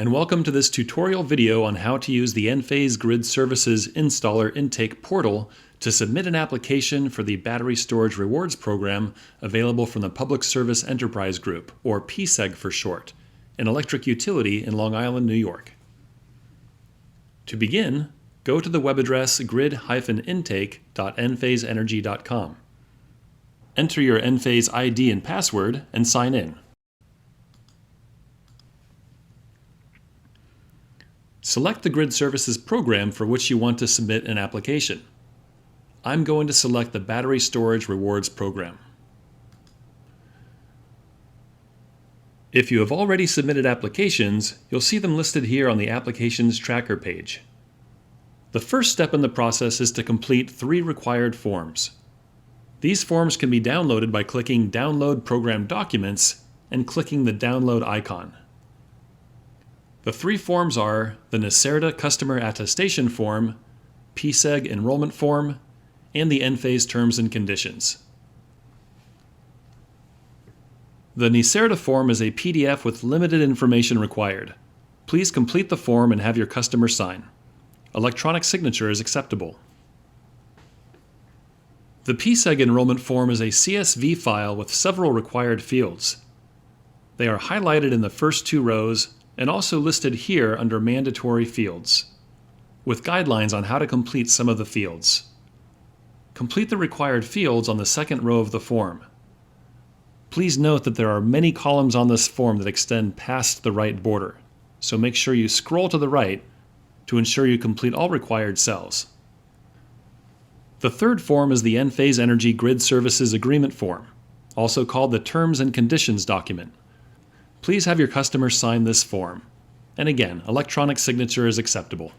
and welcome to this tutorial video on how to use the Enphase Grid Services Installer Intake Portal to submit an application for the Battery Storage Rewards Program available from the Public Service Enterprise Group, or PSEG for short, an electric utility in Long Island, New York. To begin, go to the web address grid-intake.enphaseenergy.com. Enter your Enphase ID and password and sign in. Select the Grid Services program for which you want to submit an application. I'm going to select the Battery Storage Rewards Program. If you have already submitted applications, you'll see them listed here on the Applications Tracker page. The first step in the process is to complete 3 required forms. These forms can be downloaded by clicking Download Program Documents and clicking the download icon. The 3 forms are the NYSERDA Customer Attestation Form, PSEG Enrollment Form, and the Enphase Terms and Conditions. The NYSERDA form is a PDF with limited information required. Please complete the form and have your customer sign. Electronic signature is acceptable. The PSEG enrollment form is a CSV file with several required fields. They are highlighted in the first 2 rows and also listed here under mandatory fields, with guidelines on how to complete some of the fields. Complete the required fields on the second row of the form. Please note that there are many columns on this form that extend past the right border, so make sure you scroll to the right to ensure you complete all required cells. The third form is the Enphase Energy Grid Services Agreement form, also called the Terms and Conditions document. Please have your customer sign this form. And again, electronic signature is acceptable.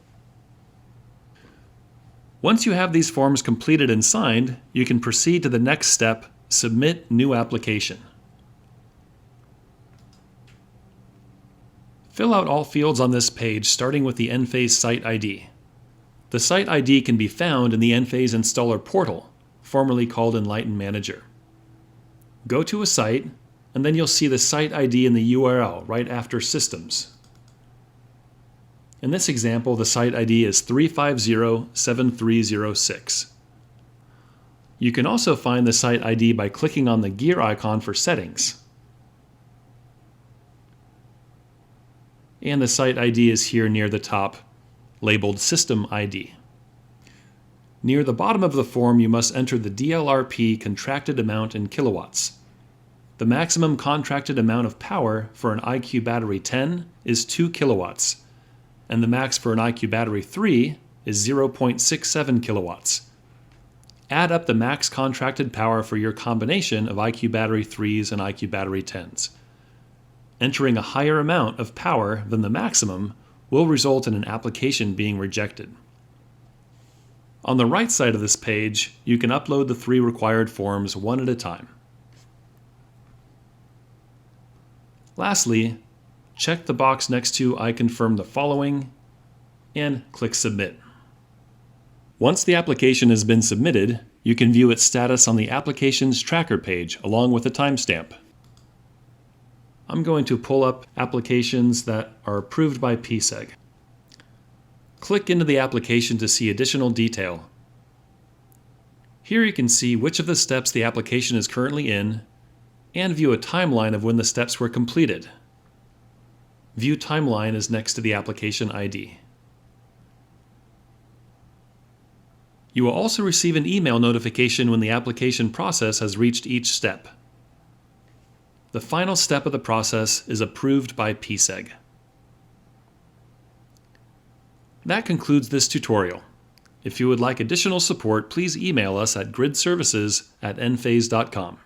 Once you have these forms completed and signed, you can proceed to the next step, Submit New Application. Fill out all fields on this page starting with the Enphase Site ID. The site ID can be found in the Enphase Installer Portal, formerly called Enlighten Manager. Go to a site, and then you'll see the site ID in the URL right after Systems. In this example, the site ID is 3507306. You can also find the site ID by clicking on the gear icon for Settings. And the site ID is here near the top, labeled System ID. Near the bottom of the form, you must enter the DLRP contracted amount in kilowatts. The maximum contracted amount of power for an IQ Battery 10 is 2 kilowatts, and the max for an IQ Battery 3 is 0.67 kilowatts. Add up the max contracted power for your combination of IQ Battery 3s and IQ Battery 10s. Entering a higher amount of power than the maximum will result in an application being rejected. On the right side of this page, you can upload the 3 required forms one at a time. Lastly, check the box next to I confirm the following and click Submit. Once the application has been submitted, you can view its status on the Applications Tracker page along with a timestamp. I'm going to pull up applications that are approved by PSEG. Click into the application to see additional detail. Here you can see which of the steps the application is currently in and view a timeline of when the steps were completed. View Timeline is next to the application ID. You will also receive an email notification when the application process has reached each step. The final step of the process is approved by PSEG. That concludes this tutorial. If you would like additional support, please email us at gridservices@enphase.com.